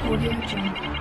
Audio Jungle.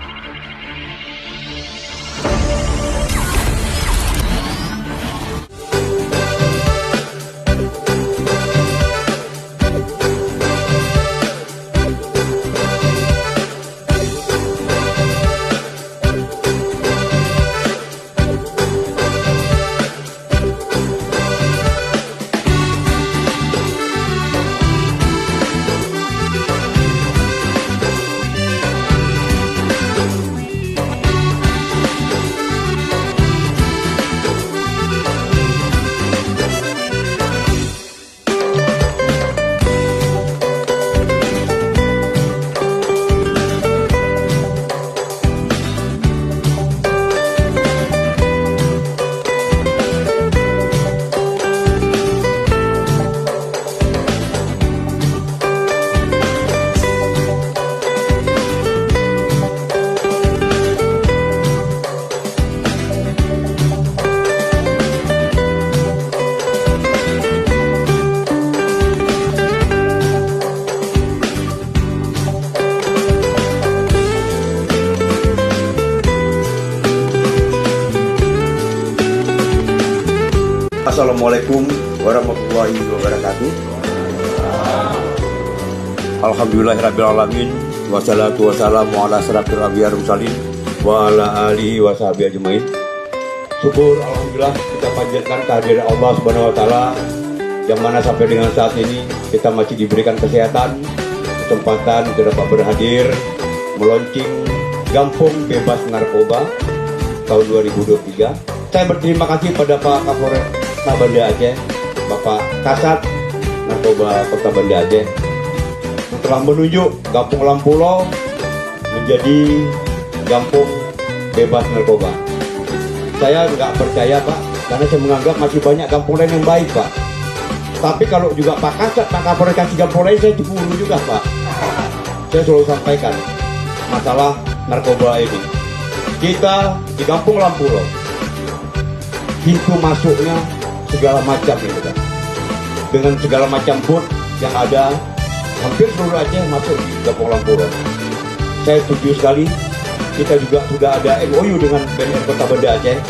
Assalamualaikum warahmatullahi wabarakatuh. Alhamdulillahirrabbilalamin. Wassalatu wassalamu ala asyrafil anbiya'i wal mursalin wa ala alihi wa sahbihi ajmain. Syukur alhamdulillah kita panjatkan kehadiran Allah Subhanahu wa taala yang mana sampai dengan saat ini kita masih diberikan kesehatan, kesempatan untuk dapat berhadir melaunching Kampung Bebas Narkoba tahun 2023. Saya berterima kasih pada Pak Kapolres Banda Aceh, Bapak Kasat Narkoba Kota Banda Aceh, yang telah menunjuk Kampung Lampulo menjadi kampung bebas narkoba. Saya nggak percaya Pak, karena saya menganggap masih banyak kampung lain yang baik Pak. Tapi kalau juga Pak Kasat, Pak Kapolres kasih kampung lain, saya cemburu juga Pak. Saya selalu sampaikan masalah narkoba ini. Kita di Kampung Lampulo, pintu masuknya segala macam gitu kan, dengan segala macam booth yang ada, hampir seluruh Aceh masuk di Kampung Lampulo. Saya setuju sekali. Kita juga sudah ada MOU dengan BNN Kota Banda Aceh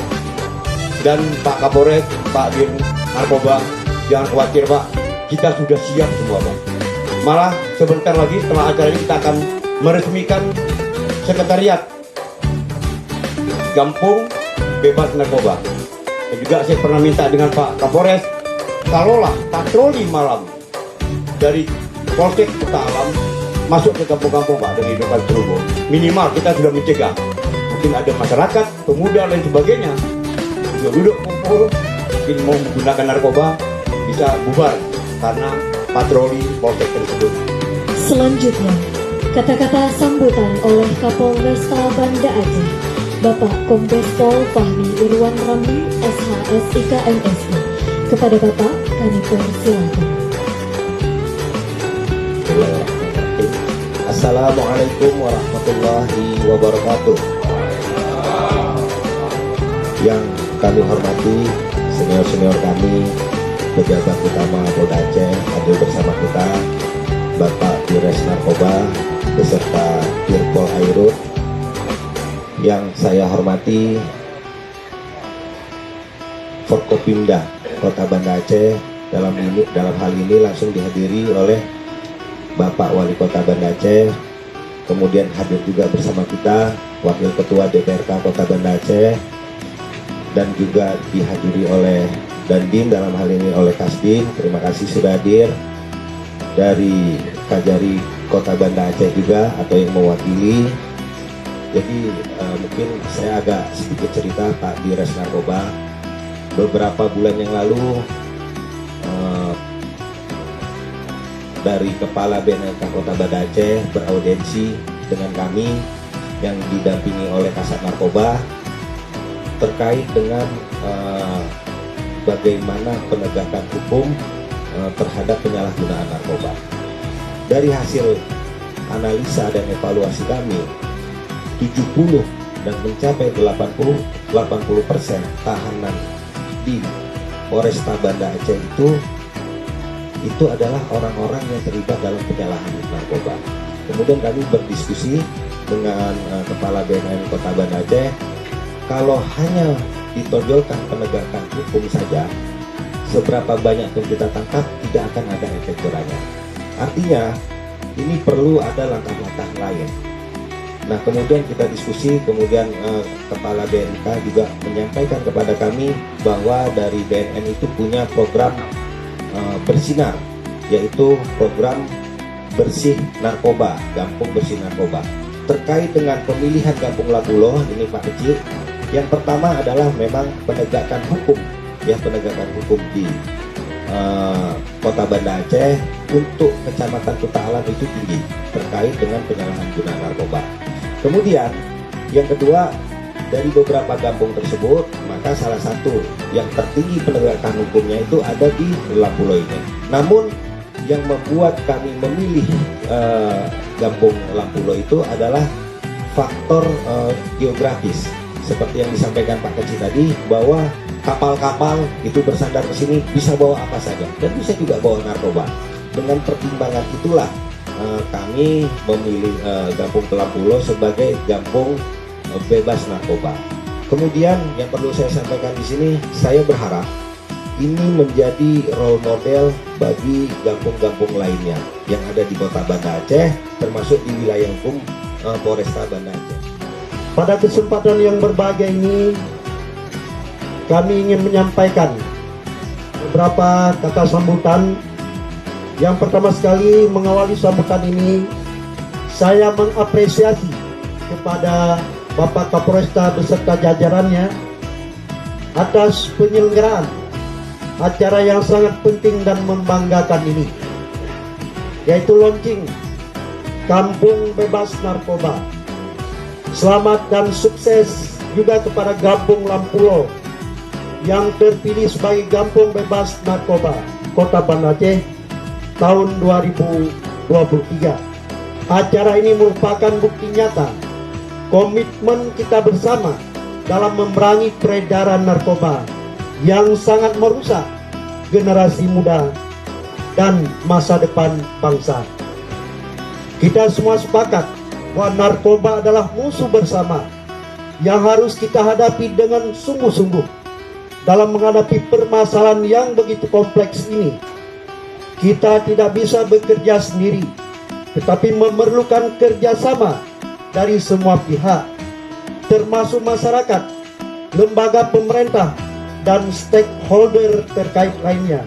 dan Pak Kapolres, Pak Dir Narkoba, jangan khawatir Pak, kita sudah siap semua Pak. Malah sebentar lagi setelah acara ini kita akan meresmikan sekretariat Kampung Bebas Narkoba. Dan juga saya pernah minta dengan Pak Kapolres, kalaulah patroli malam dari Polsek Kota Alam masuk ke kampung-kampung Pak dengan hidupkan terhubung, minimal kita sudah mencegah. Mungkin ada masyarakat, pemuda dan sebagainya duduk kumpul, mungkin mau menggunakan narkoba, bisa bubar karena patroli Polsek tersebut. Selanjutnya, kata-kata sambutan oleh Kapolresta Banda Aceh, Bapak Kombes Pol Fahmi Irwan Ramli, SHSIK MSI. Kepada Bapak, kami persilakan. Assalamualaikum warahmatullahi wabarakatuh. Yang kami hormati senior-senior kami, pejabat utama Polda Aceh, hadir bersama kita Bapak Dires Narkoba beserta Dirpol Airut. Yang saya hormati Forkopimda Kota Banda Aceh, dalam hal ini langsung dihadiri oleh Bapak Wali Kota Banda Aceh. Kemudian hadir juga bersama kita Wakil Ketua DPRK Kota Banda Aceh, dan juga dihadiri oleh Dandim, dalam hal ini oleh Kasdim. Terima kasih sudah hadir. Dari Kajari Kota Banda Aceh juga atau yang mewakili. Jadi mungkin saya agak sedikit cerita Pak Dires Narkoba. Beberapa bulan yang lalu dari Kepala BNN Kota Banda Aceh beraudiensi dengan kami yang didampingi oleh Kasat Narkoba terkait dengan bagaimana penegakan hukum terhadap penyalahgunaan narkoba. Dari hasil analisa dan evaluasi kami, 70 dan mencapai 80% tahanan di Polresta Banda Aceh itu adalah orang-orang yang terlibat dalam penyalahgunaan narkoba. Kemudian kami berdiskusi dengan Kepala BNN Kota Banda Aceh, kalau hanya ditonjolkan penegakan hukum saja, seberapa banyak pun kita tangkap tidak akan ada efek jerahnya. Artinya ini perlu ada langkah-langkah lain. Nah, kemudian kita diskusi, kemudian Kepala BNK juga menyampaikan kepada kami bahwa dari BNN itu punya program bersinar, yaitu program bersih narkoba, Gampung Bersih Narkoba. Terkait dengan pemilihan Gampung Lapulo ini Pak Kecil, yang pertama adalah memang penegakan hukum, ya, penegakan hukum di Kota Banda Aceh untuk Kecamatan Kuta Alam itu tinggi terkait dengan penyalahgunaan narkoba. Kemudian yang kedua, dari beberapa kampung tersebut, maka salah satu yang tertinggi penegakan hukumnya itu ada di Lapulo ini. Namun yang membuat kami memilih Gampung Lapulo itu adalah faktor geografis. Seperti yang disampaikan Pak Kecil tadi, bahwa kapal-kapal itu bersandar ke sini bisa bawa apa saja dan bisa juga bawa narkoba. Dengan pertimbangan itulah kami memilih Gampung Lapulo sebagai Gampung bebas narkoba. Kemudian yang perlu saya sampaikan di sini, saya berharap ini menjadi role model bagi gampung-gampung lainnya yang ada di Kota Banda Aceh, termasuk di wilayah hukum Polresta Banda Aceh. Pada kesempatan yang berbahagia ini, kami ingin menyampaikan beberapa kata sambutan. Yang pertama sekali, mengawali sambutan ini, saya mengapresiasi kepada Bapak Kapolresta beserta jajarannya atas penyelenggaraan acara yang sangat penting dan membanggakan ini, yaitu launching Kampung Bebas Narkoba. Selamat dan sukses juga kepada Gampung Lapulo yang terpilih sebagai Gampung Bebas Narkoba Kota Banda Aceh tahun 2023. Acara ini merupakan bukti nyata komitmen kita bersama dalam memerangi peredaran narkoba yang sangat merusak generasi muda dan masa depan bangsa. Kita semua sepakat bahwa narkoba adalah musuh bersama yang harus kita hadapi dengan sungguh-sungguh. Dalam menghadapi permasalahan yang begitu kompleks ini, kita tidak bisa bekerja sendiri, tetapi memerlukan kerjasama dari semua pihak, termasuk masyarakat, lembaga pemerintah, dan stakeholder terkait lainnya.